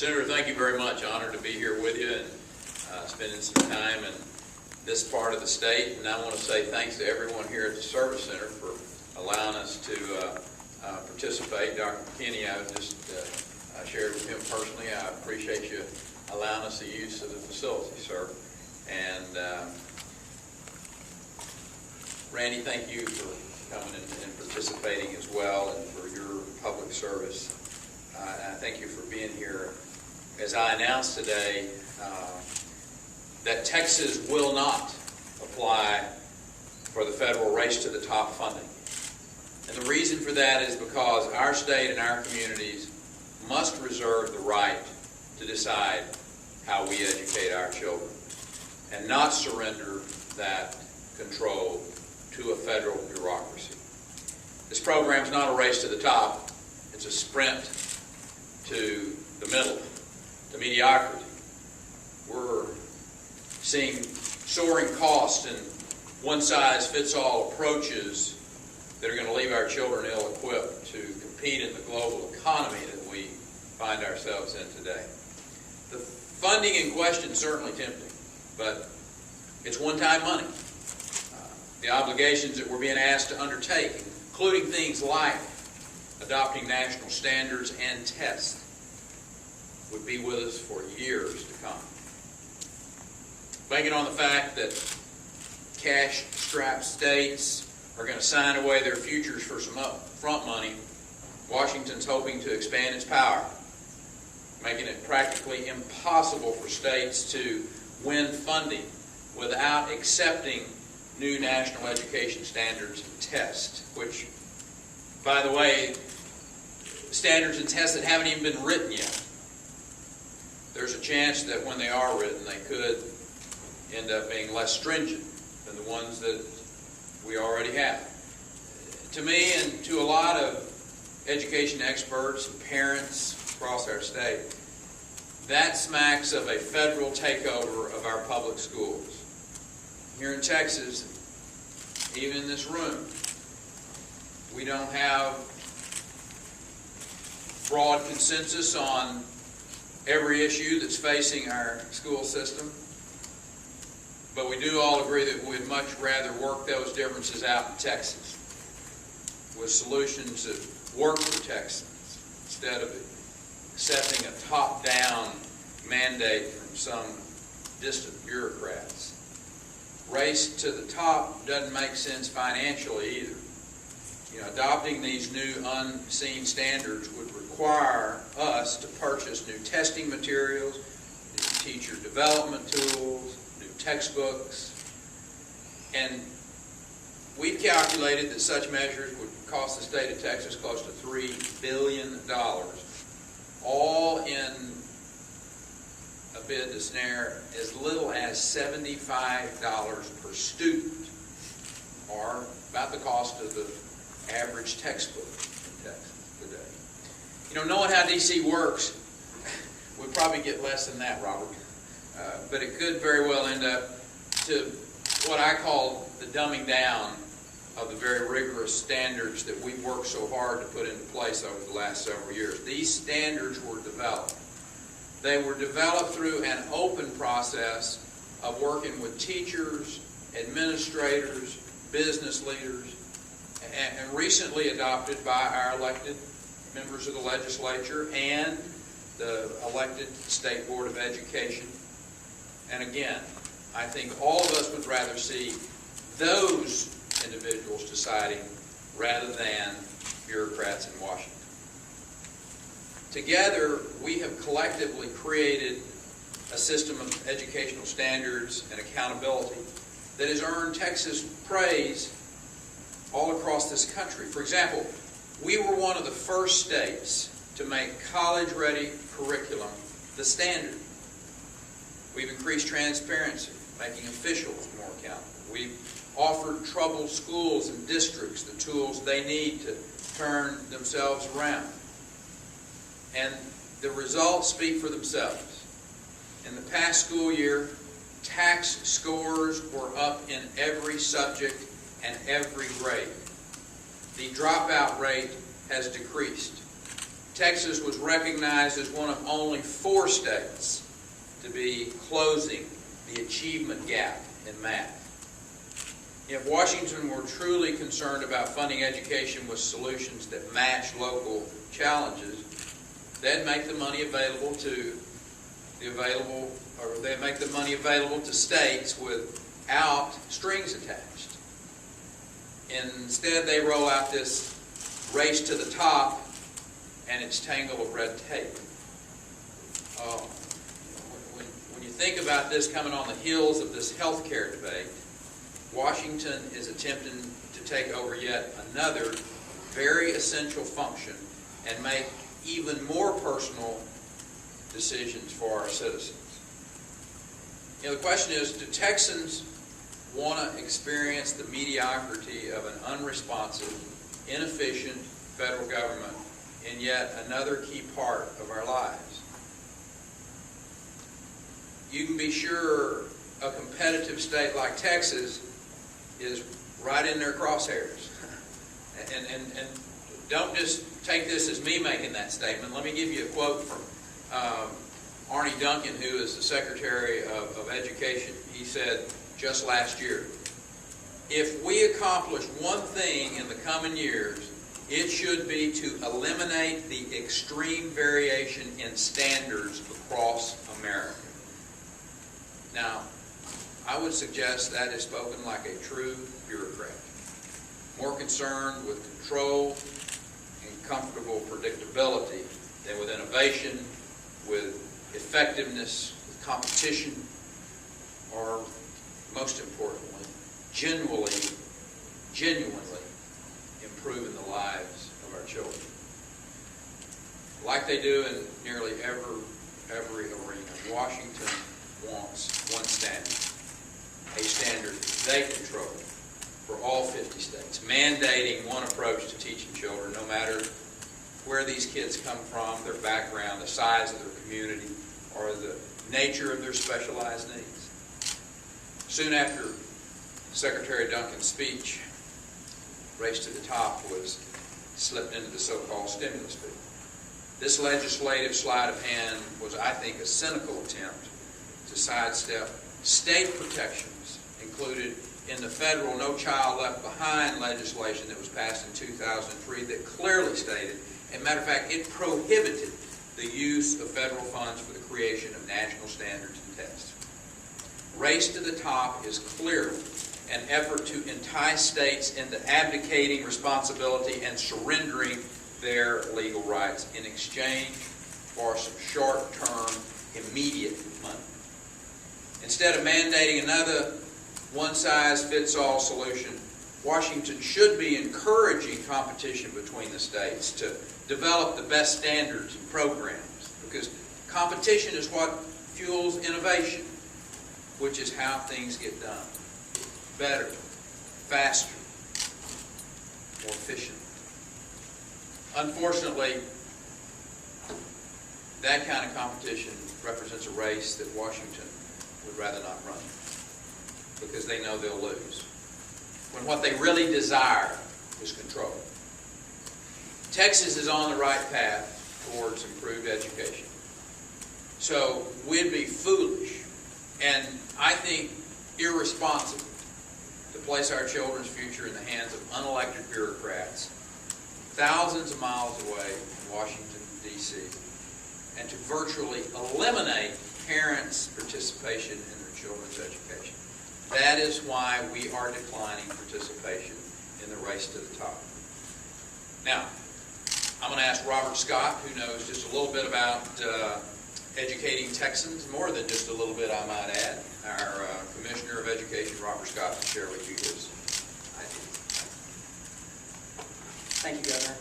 Senator, thank you very much. Honored to be here with you and spending some time in this part of the state. And I want to say thanks to everyone here at the Service Center for allowing us to participate. Dr. McKinney, I just shared with him personally. I appreciate you allowing us the use of the facility, sir. And Randy, thank you for coming and participating as well, and for your public service. I thank you for being here. As I announced today, that Texas will not apply for the federal Race to the Top funding. And the reason for that is because our state and our communities must reserve the right to decide how we educate our children and not surrender that control to a federal bureaucracy. This program is not a race to the top. It's a sprint to the middle, to mediocrity. We're seeing soaring costs and one-size-fits-all approaches that are going to leave our children ill-equipped to compete in the global economy that we find ourselves in today. The funding in question is certainly tempting, but it's one-time money. The obligations that we're being asked to undertake, including things like adopting national standards and tests, would be with us for years to come. Banking on the fact that cash-strapped states are going to sign away their futures for some upfront money, Washington's hoping to expand its power, making it practically impossible for states to win funding without accepting new national education standards and tests, which, by the way, standards and tests that haven't even been written yet. There's a chance that when they are written, they could end up being less stringent than the ones that we already have. To me and to a lot of education experts and parents across our state, that smacks of a federal takeover of our public schools. Here in Texas, even in this room, we don't have broad consensus on every issue that's facing our school system, but we do all agree that we'd much rather work those differences out in Texas with solutions that work for Texans instead of accepting a top-down mandate from some distant bureaucrats. Race to the top doesn't make sense financially either. Adopting these new unseen standards would require us to purchase new testing materials, new teacher development tools, new textbooks, and we've calculated that such measures would cost the state of Texas close to $3 billion, all in a bid to snare as little as $75 per student, or about the cost of the average textbook in Texas today. Knowing how D.C. works, we'd probably get less than that, Robert. But it could very well end up to what I call the dumbing down of the very rigorous standards that we've worked so hard to put into place over the last several years. These standards were developed. They were developed through an open process of working with teachers, administrators, business leaders, and recently adopted by our elected members of the legislature and the elected State Board of Education. And again, I think all of us would rather see those individuals deciding rather than bureaucrats in Washington. Together, we have collectively created a system of educational standards and accountability that has earned Texas praise all across this country. For example, we were one of the first states to make college-ready curriculum the standard. We've increased transparency, making officials more accountable. We've offered troubled schools and districts the tools they need to turn themselves around. And the results speak for themselves. In the past school year, tax scores were up in every subject and every grade. The dropout rate has decreased. Texas was recognized as one of only 4 states to be closing the achievement gap in math. If Washington were truly concerned about funding education with solutions that match local challenges, they'd make the money available to they'd make the money available to states without strings attached. Instead, they roll out this race to the top and its tangle of red tape. When you think about this coming on the heels of this health care debate, Washington is attempting to take over yet another very essential function and make even more personal decisions for our citizens. You know, the question is, do Texans want to experience the mediocrity of an unresponsive, inefficient federal government in yet another key part of our lives? You can be sure a competitive state like Texas is right in their crosshairs. And don't just take this as me making that statement. Let me give you a quote from Arne Duncan, who is the Secretary of Education. He said just last year, "If we accomplish one thing in the coming years, it should be to eliminate the extreme variation in standards across America." Now, I would suggest that is spoken like a true bureaucrat, more concerned with control and comfortable predictability than with innovation, with effectiveness, with competition, or, most importantly, genuinely improving the lives of our children. Like they do in nearly every arena, Washington wants one standard, a standard they control for all 50 states, mandating one approach to teaching children, no matter where these kids come from, their background, the size of their community, or the nature of their specialized needs. Soon after Secretary Duncan's speech, Race to the Top was slipped into the so-called stimulus bill. This legislative sleight of hand was, I think, a cynical attempt to sidestep state protections included in the federal No Child Left Behind legislation that was passed in 2003 that clearly stated, as a matter of fact, it prohibited the use of federal funds for the creation of national standards and tests. Race to the Top is clearly an effort to entice states into abdicating responsibility and surrendering their legal rights in exchange for some short-term, immediate money. Instead of mandating another one-size-fits-all solution, Washington should be encouraging competition between the states to develop the best standards and programs, because competition is what fuels innovation, which is how things get done. Better, faster, more efficient. Unfortunately, that kind of competition represents a race that Washington would rather not run, because they know they'll lose, when what they really desire is control. Texas is on the right path towards improved education. So we'd be foolish and, I think, irresponsible to place our children's future in the hands of unelected bureaucrats thousands of miles away in Washington, D.C., and to virtually eliminate parents' participation in their children's education. That is why we are declining participation in the Race to the Top. Now, I'm going to ask Robert Scott, who knows just a little bit about educating Texans, more than just a little bit, I might add, our Commissioner of Education, Robert Scott, to share with you his ideas. Thank you, Governor.